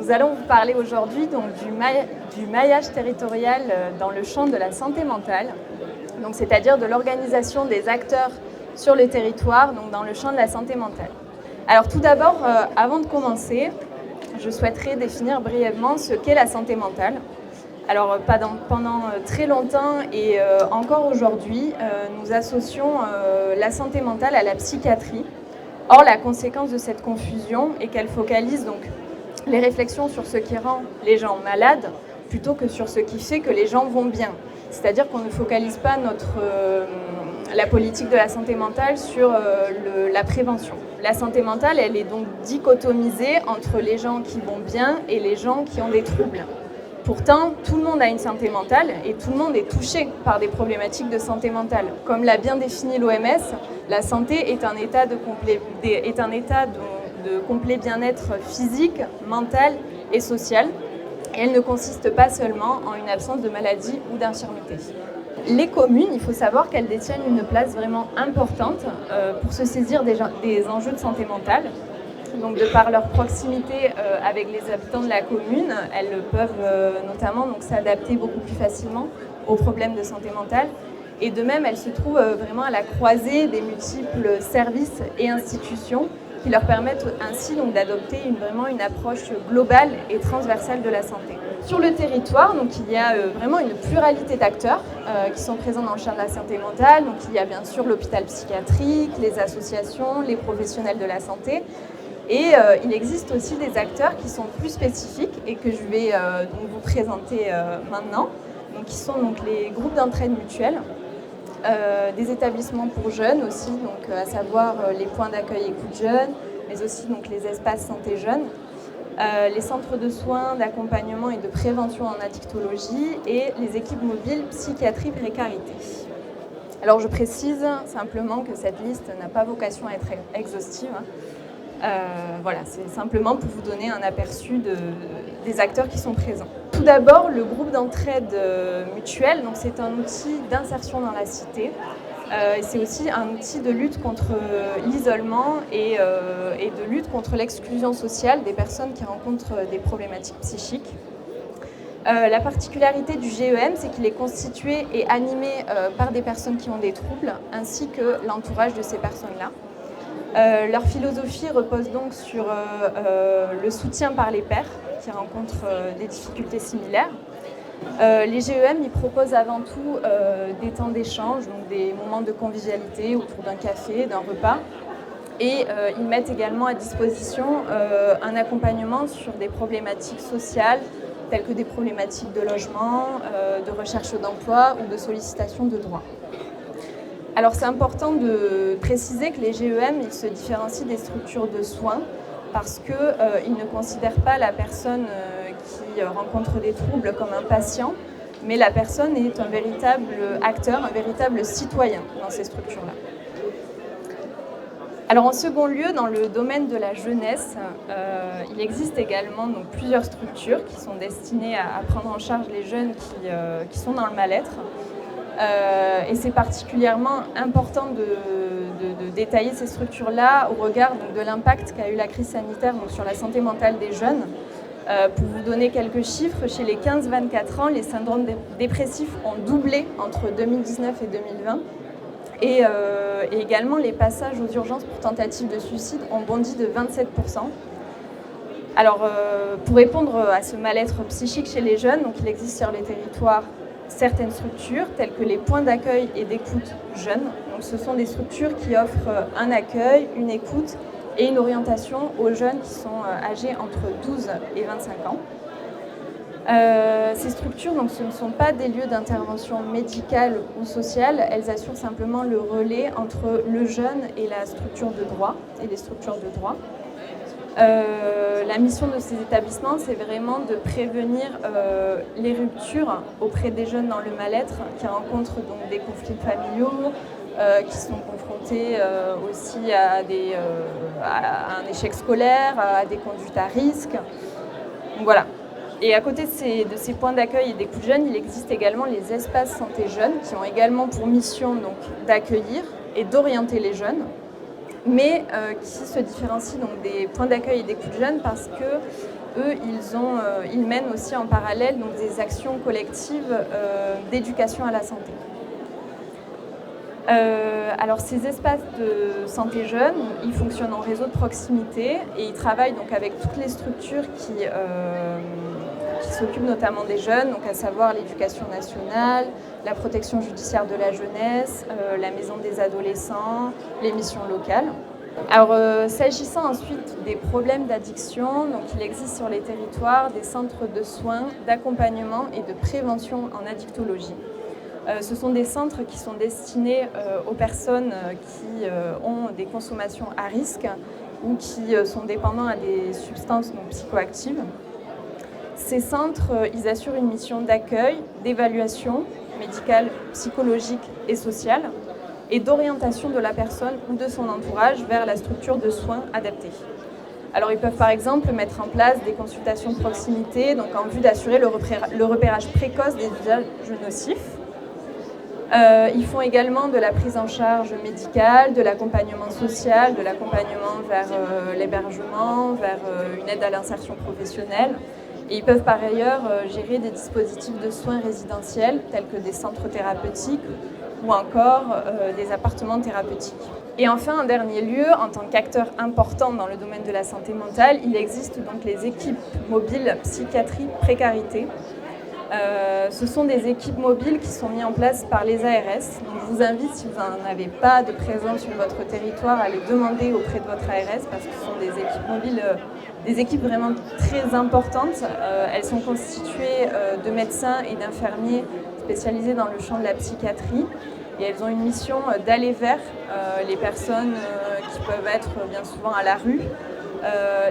Nous allons vous parler aujourd'hui donc, du maillage territorial dans le champ de la santé mentale, donc, c'est-à-dire de l'organisation des acteurs sur le territoire donc, dans le champ de la santé mentale. Alors tout d'abord, avant de commencer, je souhaiterais définir brièvement ce qu'est la santé mentale. Alors pendant très longtemps et encore aujourd'hui, nous associons la santé mentale à la psychiatrie. Or, la conséquence de cette confusion est qu'elle focalise donc les réflexions sur ce qui rend les gens malades plutôt que sur ce qui fait que les gens vont bien. C'est-à-dire qu'on ne focalise pas la politique de la santé mentale sur la prévention. La santé mentale, elle est donc dichotomisée entre les gens qui vont bien et les gens qui ont des troubles. Pourtant, tout le monde a une santé mentale et tout le monde est touché par des problématiques de santé mentale. Comme l'a bien défini l'OMS, la santé est un état de complet bien-être physique, mental et social. Et elle ne consiste pas seulement en une absence de maladie ou d'infirmité. Les communes, il faut savoir qu'elles détiennent une place vraiment importante pour se saisir des enjeux de santé mentale. Donc, de par leur proximité avec les habitants de la commune, elles peuvent notamment s'adapter beaucoup plus facilement aux problèmes de santé mentale. Et de même, elles se trouvent vraiment à la croisée des multiples services et institutions qui leur permettent ainsi d'adopter vraiment une approche globale et transversale de la santé. Sur le territoire, il y a vraiment une pluralité d'acteurs qui sont présents dans le champ de la santé mentale. Donc, il y a bien sûr l'hôpital psychiatrique, les associations, les professionnels de la santé. Et il existe aussi des acteurs qui sont plus spécifiques et que je vais vous présenter maintenant, qui sont les groupes d'entraide mutuelle, des établissements pour jeunes aussi, à savoir les points d'accueil écoute jeunes, mais aussi les espaces santé jeunes, les centres de soins, d'accompagnement et de prévention en addictologie et les équipes mobiles psychiatrie précarité. Alors je précise simplement que cette liste n'a pas vocation à être exhaustive. Voilà, c'est simplement pour vous donner un aperçu des acteurs qui sont présents. Tout d'abord, le groupe d'entraide mutuelle, c'est un outil d'insertion dans la cité. C'est aussi un outil de lutte contre l'isolement et de lutte contre l'exclusion sociale des personnes qui rencontrent des problématiques psychiques. La particularité du GEM, c'est qu'il est constitué et animé par des personnes qui ont des troubles, ainsi que l'entourage de ces personnes-là. Leur philosophie repose donc sur le soutien par les pairs qui rencontrent des difficultés similaires. Les GEM ils proposent avant tout des temps d'échange, donc des moments de convivialité autour d'un café, d'un repas. Et ils mettent également à disposition un accompagnement sur des problématiques sociales telles que des problématiques de logement, de recherche d'emploi ou de sollicitation de droits. Alors c'est important de préciser que les GEM ils se différencient des structures de soins parce qu'ils ne considèrent pas la personne qui rencontre des troubles comme un patient, mais la personne est un véritable acteur, un véritable citoyen dans ces structures-là. Alors en second lieu, dans le domaine de la jeunesse, il existe également plusieurs structures qui sont destinées à prendre en charge les jeunes qui sont dans le mal-être. Et c'est particulièrement important de détailler ces structures-là au regard de l'impact qu'a eu la crise sanitaire sur la santé mentale des jeunes. Pour vous donner quelques chiffres, chez les 15-24 ans, les syndromes dépressifs ont doublé entre 2019 et 2020. Et également, les passages aux urgences pour tentative de suicide ont bondi de 27%. Alors, pour répondre à ce mal-être psychique chez les jeunes, il existe sur les territoires certaines structures telles que les points d'accueil et d'écoute jeunes. Donc, ce sont des structures qui offrent un accueil, une écoute et une orientation aux jeunes qui sont âgés entre 12 et 25 ans. Ces structures, ce ne sont pas des lieux d'intervention médicale ou sociale, elles assurent simplement le relais entre le jeune et la structure de droit et les structures de droit. La mission de ces établissements, c'est vraiment de prévenir les ruptures auprès des jeunes dans le mal-être qui rencontrent des conflits familiaux, qui sont confrontés aussi à un échec scolaire, à des conduites à risque. Donc, voilà. Et à côté de ces points d'accueil et d'écoute jeunes, il existe également les espaces santé jeunes qui ont également pour mission d'accueillir et d'orienter les jeunes, mais qui se différencient des points d'accueil et d'écoute jeunes parce que eux, ils mènent aussi en parallèle donc, des actions collectives d'éducation à la santé. Alors ces espaces de santé jeune, ils fonctionnent en réseau de proximité et ils travaillent donc avec toutes les structures qui s'occupent notamment des jeunes, donc à savoir l'éducation nationale, la protection judiciaire de la jeunesse, la maison des adolescents, les missions locales. Alors s'agissant ensuite des problèmes d'addiction, donc il existe sur les territoires des centres de soins, d'accompagnement et de prévention en addictologie. Ce sont des centres qui sont destinés aux personnes qui ont des consommations à risque ou qui sont dépendants à des substances non psychoactives. Ces centres, ils assurent une mission d'accueil, d'évaluation médicale, psychologique et sociale et d'orientation de la personne ou de son entourage vers la structure de soins adaptée. Alors ils peuvent par exemple mettre en place des consultations de proximité donc en vue d'assurer le repérage précoce des usages nocifs. Ils font également de la prise en charge médicale, de l'accompagnement social, de l'accompagnement vers l'hébergement, vers une aide à l'insertion professionnelle. Et ils peuvent par ailleurs gérer des dispositifs de soins résidentiels tels que des centres thérapeutiques ou encore des appartements thérapeutiques. Et enfin, en dernier lieu, en tant qu'acteur important dans le domaine de la santé mentale, il existe donc les équipes mobiles psychiatrie précarité. Ce sont des équipes mobiles qui sont mises en place par les ARS. Donc je vous invite, si vous n'en avez pas de présence sur votre territoire, à les demander auprès de votre ARS parce que ce sont des équipes mobiles, des équipes vraiment très importantes. Elles sont constituées de médecins et d'infirmiers spécialisés dans le champ de la psychiatrie. Et elles ont une mission d'aller vers les personnes qui peuvent être bien souvent à la rue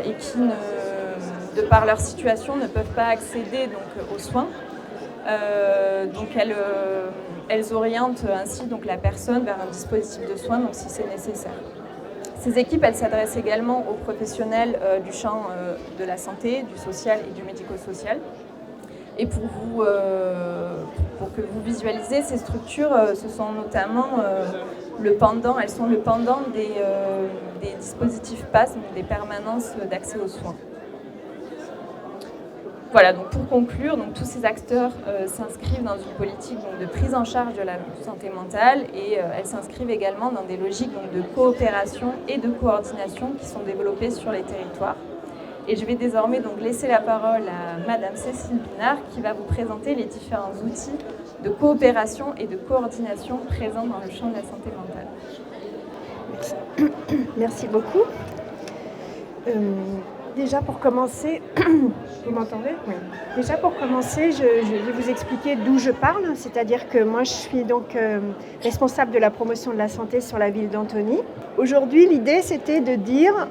et qui, de par leur situation, ne peuvent pas accéder donc, aux soins. Donc elles orientent ainsi donc, la personne vers un dispositif de soins donc, si c'est nécessaire. Ces équipes, elles s'adressent également aux professionnels du champ de la santé, du social et du médico-social. Et pour que vous visualisez ces structures, ce sont notamment elles sont le pendant des dispositifs PASS, donc des permanences d'accès aux soins. Voilà, donc pour conclure, donc tous ces acteurs s'inscrivent dans une politique donc, de prise en charge de la santé mentale et elles s'inscrivent également dans des logiques donc, de coopération et de coordination qui sont développées sur les territoires. Et je vais désormais donc laisser la parole à Madame Cécile Binard qui va vous présenter les différents outils de coopération et de coordination présents dans le champ de la santé mentale. Merci beaucoup. Déjà pour commencer, vous m'entendez ? Oui. Déjà pour commencer, je vais vous expliquer d'où je parle, c'est-à-dire que moi je suis donc responsable de la promotion de la santé sur la ville d'Antony. Aujourd'hui, l'idée c'était de dire,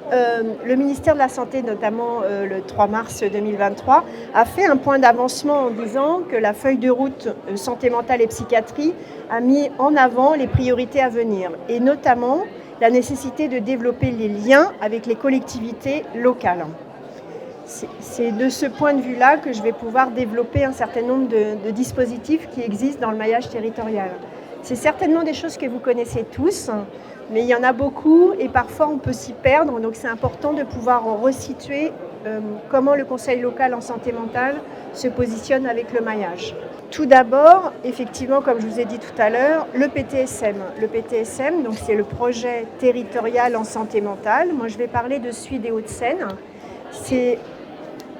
le ministère de la Santé, notamment le 3 mars 2023, a fait un point d'avancement en disant que la feuille de route santé mentale et psychiatrie a mis en avant les priorités à venir, et notamment la nécessité de développer les liens avec les collectivités locales. C'est de ce point de vue-là que je vais pouvoir développer un certain nombre de dispositifs qui existent dans le maillage territorial. C'est certainement des choses que vous connaissez tous, mais il y en a beaucoup et parfois on peut s'y perdre, donc c'est important de pouvoir resituer comment le conseil local en santé mentale se positionne avec le maillage. Tout d'abord, effectivement, comme je vous ai dit tout à l'heure, le PTSM. Le PTSM, donc c'est le projet territorial en santé mentale. Moi, je vais parler de celui des Hauts-de-Seine.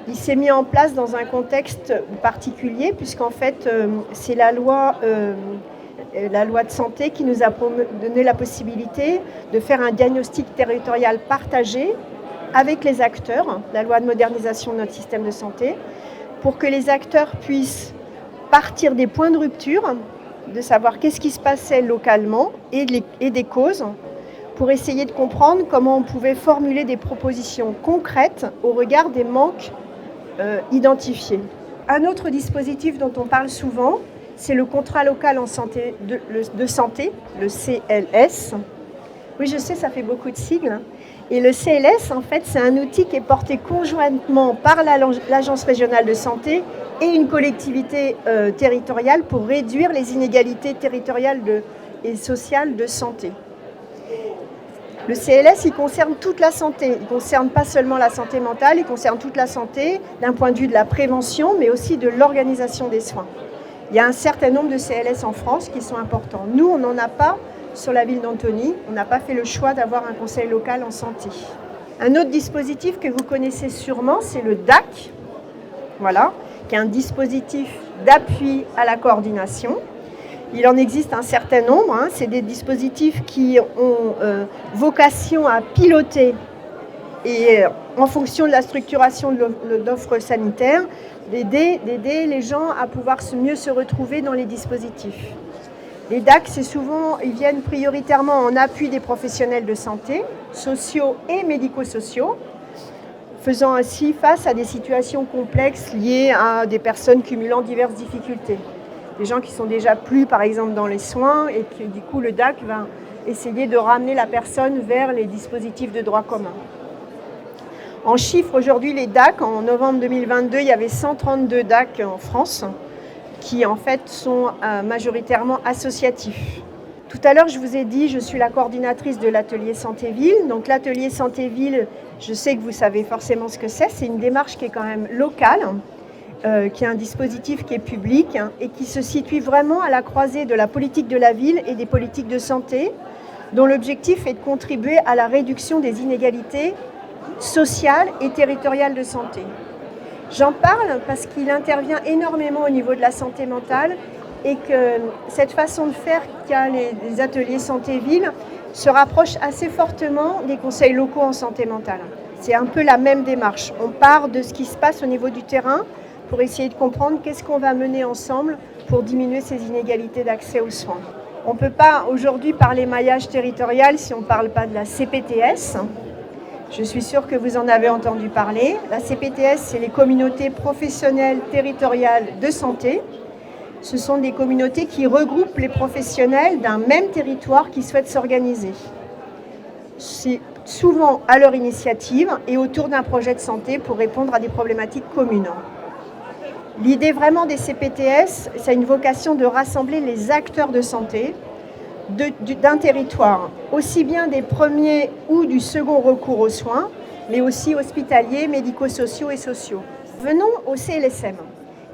Il s'est mis en place dans un contexte particulier, puisqu'en fait, c'est la loi de santé qui nous a donné la possibilité de faire un diagnostic territorial partagé avec les acteurs, la loi de modernisation de notre système de santé, pour que les acteurs puissent partir des points de rupture, de savoir qu'est-ce qui se passait localement et des causes, pour essayer de comprendre comment on pouvait formuler des propositions concrètes au regard des manques identifiés. Un autre dispositif dont on parle souvent, c'est le contrat local en santé de santé, le CLS. Oui, je sais, ça fait beaucoup de sigles. Et le CLS, en fait, c'est un outil qui est porté conjointement par l'Agence régionale de santé et une collectivité territoriale pour réduire les inégalités territoriales et sociales de santé. Le CLS, il concerne toute la santé. Il ne concerne pas seulement la santé mentale, il concerne toute la santé d'un point de vue de la prévention, mais aussi de l'organisation des soins. Il y a un certain nombre de CLS en France qui sont importants. Nous, on n'en a pas sur la ville d'Antony. On n'a pas fait le choix d'avoir un conseil local en santé. Un autre dispositif que vous connaissez sûrement, c'est le DAC, voilà, qui est un dispositif d'appui à la coordination. Il en existe un certain nombre. C'est des dispositifs qui ont vocation à piloter et en fonction de la structuration de l'offre sanitaire, d'aider les gens à pouvoir mieux se retrouver dans les dispositifs. Les DAC, ils viennent prioritairement en appui des professionnels de santé, sociaux et médico-sociaux, faisant ainsi face à des situations complexes liées à des personnes cumulant diverses difficultés. Des gens qui sont déjà plus, par exemple, dans les soins et que, du coup, le DAC va essayer de ramener la personne vers les dispositifs de droit commun. En chiffres, aujourd'hui, les DAC, en novembre 2022, il y avait 132 DAC en France qui, en fait, sont majoritairement associatifs. Tout à l'heure, je vous ai dit, je suis la coordinatrice de l'atelier Santé-Ville. Donc, l'atelier Santé-Ville, je sais que vous savez forcément ce que c'est. C'est une démarche qui est quand même locale, qui est un dispositif qui est public et qui se situe vraiment à la croisée de la politique de la ville et des politiques de santé, dont l'objectif est de contribuer à la réduction des inégalités sociales et territoriales de santé. J'en parle parce qu'il intervient énormément au niveau de la santé mentale et que cette façon de faire qu'a les ateliers santé-ville se rapproche assez fortement des conseils locaux en santé mentale. C'est un peu la même démarche. On part de ce qui se passe au niveau du terrain pour essayer de comprendre qu'est-ce qu'on va mener ensemble pour diminuer ces inégalités d'accès aux soins. On ne peut pas aujourd'hui parler maillage territorial si on ne parle pas de la CPTS. Je suis sûre que vous en avez entendu parler. La CPTS, c'est les communautés professionnelles territoriales de santé. Ce sont des communautés qui regroupent les professionnels d'un même territoire qui souhaitent s'organiser. C'est souvent à leur initiative et autour d'un projet de santé pour répondre à des problématiques communes. L'idée vraiment des CPTS, c'est une vocation de rassembler les acteurs de santé d'un territoire, aussi bien des premiers ou du second recours aux soins, mais aussi hospitaliers, médico-sociaux et sociaux. Venons au CLSM.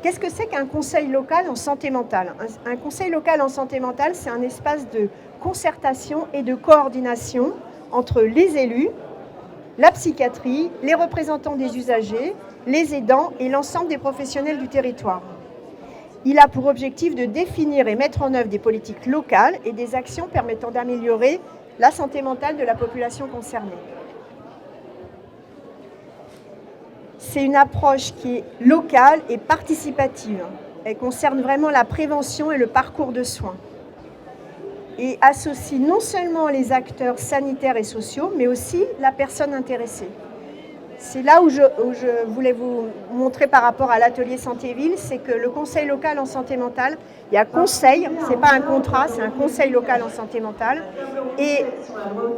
Qu'est-ce que c'est qu'un conseil local en santé mentale ? Un conseil local en santé mentale, c'est un espace de concertation et de coordination entre les élus, la psychiatrie, les représentants des usagers, les aidants et l'ensemble des professionnels du territoire. Il a pour objectif de définir et mettre en œuvre des politiques locales et des actions permettant d'améliorer la santé mentale de la population concernée. C'est une approche qui est locale et participative. Elle concerne vraiment la prévention et le parcours de soins. Et associe non seulement les acteurs sanitaires et sociaux, mais aussi la personne intéressée. C'est là où je voulais vous montrer par rapport à l'atelier Santé-Ville, c'est que le conseil local en santé mentale, il y a conseil, c'est pas un contrat, c'est un conseil local en santé mentale. Et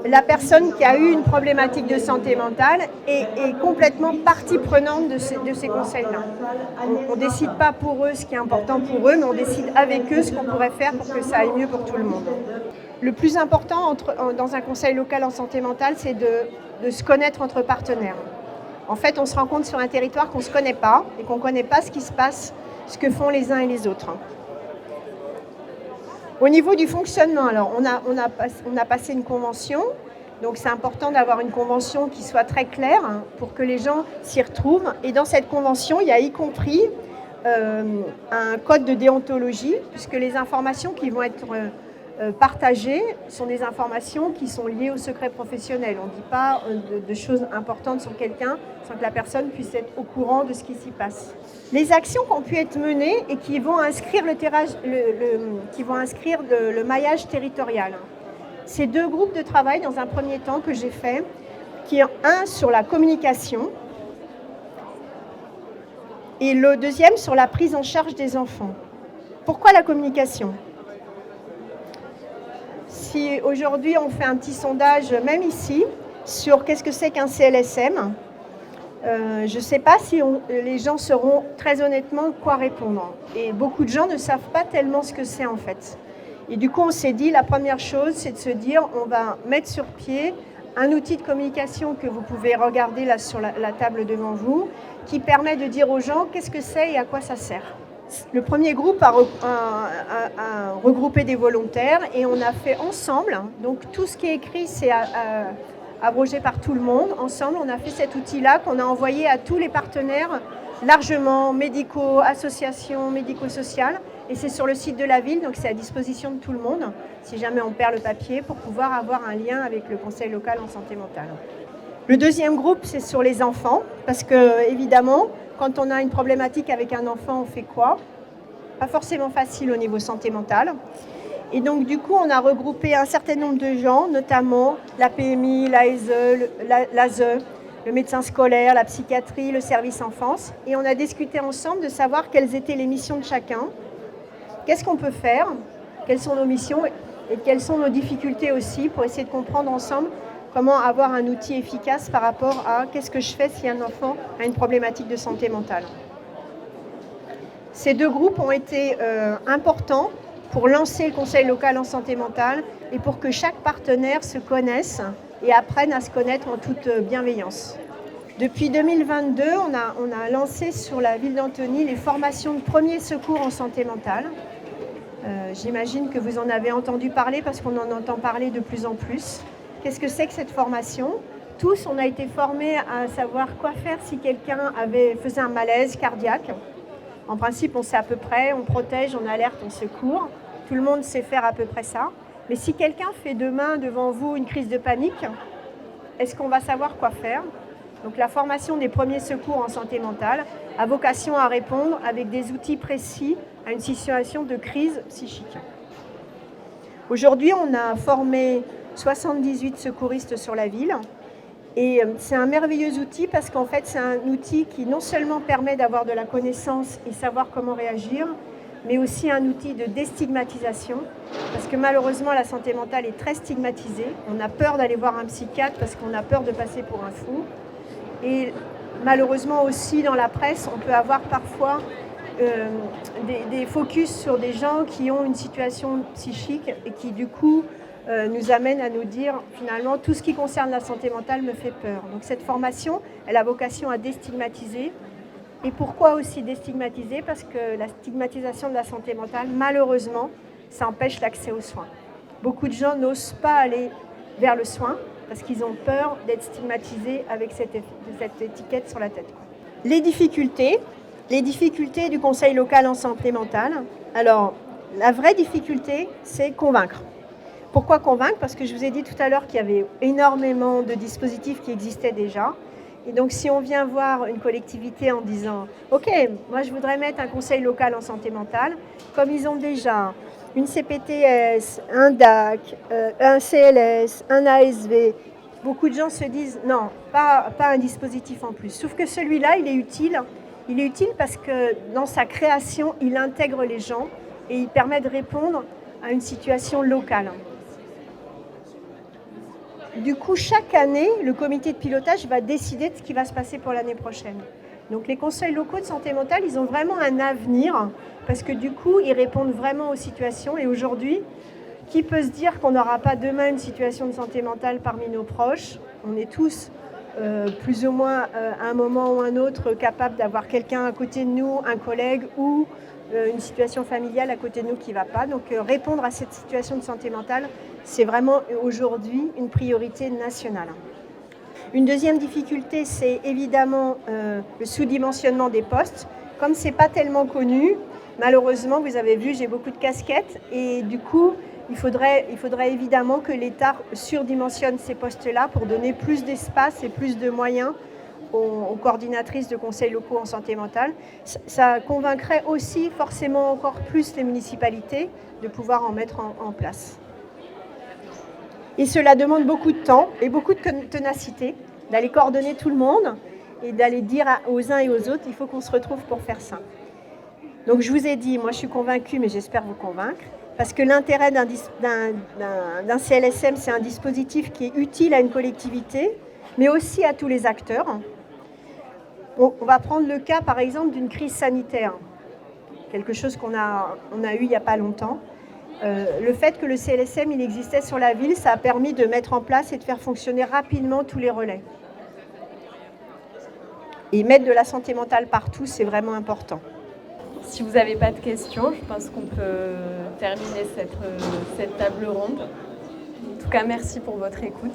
la personne qui a eu une problématique de santé mentale est complètement partie prenante de ces conseils-là. On ne décide pas pour eux ce qui est important pour eux, mais on décide avec eux ce qu'on pourrait faire pour que ça aille mieux pour tout le monde. Le plus important dans un conseil local en santé mentale, c'est de se connaître entre partenaires. En fait, on se rend compte sur un territoire qu'on ne se connaît pas et qu'on ne connaît pas ce qui se passe, ce que font les uns et les autres. Au niveau du fonctionnement, alors on a passé une convention, donc c'est important d'avoir une convention qui soit très claire pour que les gens s'y retrouvent. Et dans cette convention, il y a y compris un code de déontologie, puisque les informations qui vont être partagées sont des informations qui sont liées au secret professionnel. On ne dit pas de choses importantes sur quelqu'un sans que la personne puisse être au courant de ce qui s'y passe. Les actions qui ont pu être menées et qui vont inscrire le maillage territorial. C'est 2 groupes de travail dans un premier temps que j'ai fait, qui est un sur la communication et le deuxième sur la prise en charge des enfants. Pourquoi la communication ? Si aujourd'hui on fait un petit sondage, même ici, sur qu'est-ce que c'est qu'un CLSM, je ne sais pas si les gens sauront très honnêtement quoi répondre. Et beaucoup de gens ne savent pas tellement ce que c'est en fait. Et du coup, on s'est dit, la première chose, c'est de se dire, on va mettre sur pied un outil de communication que vous pouvez regarder là sur la table devant vous, qui permet de dire aux gens qu'est-ce que c'est et à quoi ça sert. Le premier groupe a regroupé des volontaires et on a fait ensemble, donc tout ce qui est écrit c'est abrogé par tout le monde. Ensemble, on a fait cet outil-là qu'on a envoyé à tous les partenaires, largement médicaux, associations médico-sociales. Et c'est sur le site de la ville, donc c'est à disposition de tout le monde, si jamais on perd le papier, pour pouvoir avoir un lien avec le conseil local en santé mentale. Le deuxième groupe, c'est sur les enfants, parce que évidemment, quand on a une problématique avec un enfant, on fait quoi? Pas forcément facile au niveau santé mentale. Et donc, du coup, on a regroupé un certain nombre de gens, notamment la PMI, l'ASE, le médecin scolaire, la psychiatrie, le service enfance. Et on a discuté ensemble de savoir quelles étaient les missions de chacun, qu'est-ce qu'on peut faire, quelles sont nos missions et quelles sont nos difficultés aussi, pour essayer de comprendre ensemble comment avoir un outil efficace par rapport à qu'est-ce que je fais si un enfant a une problématique de santé mentale. Ces deux groupes ont été importants pour lancer le conseil local en santé mentale et pour que chaque partenaire se connaisse et apprenne à se connaître en toute bienveillance. Depuis 2022, on a lancé sur la ville d'Antony les formations de premiers secours en santé mentale. J'imagine que vous en avez entendu parler parce qu'on en entend parler de plus en plus. Qu'est-ce que c'est que cette formation? Tous, on a été formés à savoir quoi faire si quelqu'un faisait un malaise cardiaque. En principe, on sait à peu près, on protège, on alerte, on secourt. Tout le monde sait faire à peu près ça. Mais si quelqu'un fait demain devant vous une crise de panique, est-ce qu'on va savoir quoi faire? Donc la formation des premiers secours en santé mentale a vocation à répondre avec des outils précis à une situation de crise psychique. Aujourd'hui, on a formé 78 secouristes sur la ville. Et c'est un merveilleux outil parce qu'en fait, c'est un outil qui non seulement permet d'avoir de la connaissance et savoir comment réagir, mais aussi un outil de déstigmatisation. Parce que malheureusement, la santé mentale est très stigmatisée. On a peur d'aller voir un psychiatre parce qu'on a peur de passer pour un fou. Et malheureusement aussi, dans la presse, on peut avoir parfois des focus sur des gens qui ont une situation psychique et qui, du coup, nous amène à nous dire finalement tout ce qui concerne la santé mentale me fait peur. Donc cette formation, elle a vocation à déstigmatiser. Et pourquoi aussi déstigmatiser? Parce que la stigmatisation de la santé mentale, malheureusement, ça empêche l'accès aux soins. Beaucoup de gens n'osent pas aller vers le soin parce qu'ils ont peur d'être stigmatisés avec cette étiquette sur la tête. Les difficultés du conseil local en santé mentale. Alors, la vraie difficulté, c'est convaincre. Pourquoi convaincre? Parce que je vous ai dit tout à l'heure qu'il y avait énormément de dispositifs qui existaient déjà. Et donc, si on vient voir une collectivité en disant « Ok, moi je voudrais mettre un conseil local en santé mentale », comme ils ont déjà une CPTS, un DAC, un CLS, un ASV, beaucoup de gens se disent « Non, pas un dispositif en plus ». Sauf que celui-là, il est utile. Il est utile parce que dans sa création, il intègre les gens et il permet de répondre à une situation locale. Du coup, chaque année, le comité de pilotage va décider de ce qui va se passer pour l'année prochaine. Donc les conseils locaux de santé mentale, ils ont vraiment un avenir parce que du coup, ils répondent vraiment aux situations. Et aujourd'hui, qui peut se dire qu'on n'aura pas demain une situation de santé mentale parmi nos proches? On est tous plus ou moins à un moment ou un autre capables d'avoir quelqu'un à côté de nous, un collègue ou une situation familiale à côté de nous qui ne va pas. Donc répondre à cette situation de santé mentale, c'est vraiment aujourd'hui une priorité nationale. Une deuxième difficulté, c'est évidemment le sous-dimensionnement des postes. Comme ce n'est pas tellement connu, malheureusement, vous avez vu, j'ai beaucoup de casquettes et du coup, il faudrait évidemment que l'État surdimensionne ces postes-là pour donner plus d'espace et plus de moyens aux coordinatrices de conseils locaux en santé mentale. Ça convaincrait aussi forcément encore plus les municipalités de pouvoir en mettre en place. Et cela demande beaucoup de temps et beaucoup de ténacité, d'aller coordonner tout le monde et d'aller dire aux uns et aux autres, il faut qu'on se retrouve pour faire ça. Donc je vous ai dit, moi je suis convaincue, mais j'espère vous convaincre, parce que l'intérêt d'un CLSM, c'est un dispositif qui est utile à une collectivité, mais aussi à tous les acteurs. On va prendre le cas, par exemple, d'une crise sanitaire, quelque chose qu'on a eu il n'y a pas longtemps. Le fait que le CLSM il existait sur la ville, ça a permis de mettre en place et de faire fonctionner rapidement tous les relais. Et mettre de la santé mentale partout, c'est vraiment important. Si vous n'avez pas de questions, je pense qu'on peut terminer cette table ronde. En tout cas, merci pour votre écoute.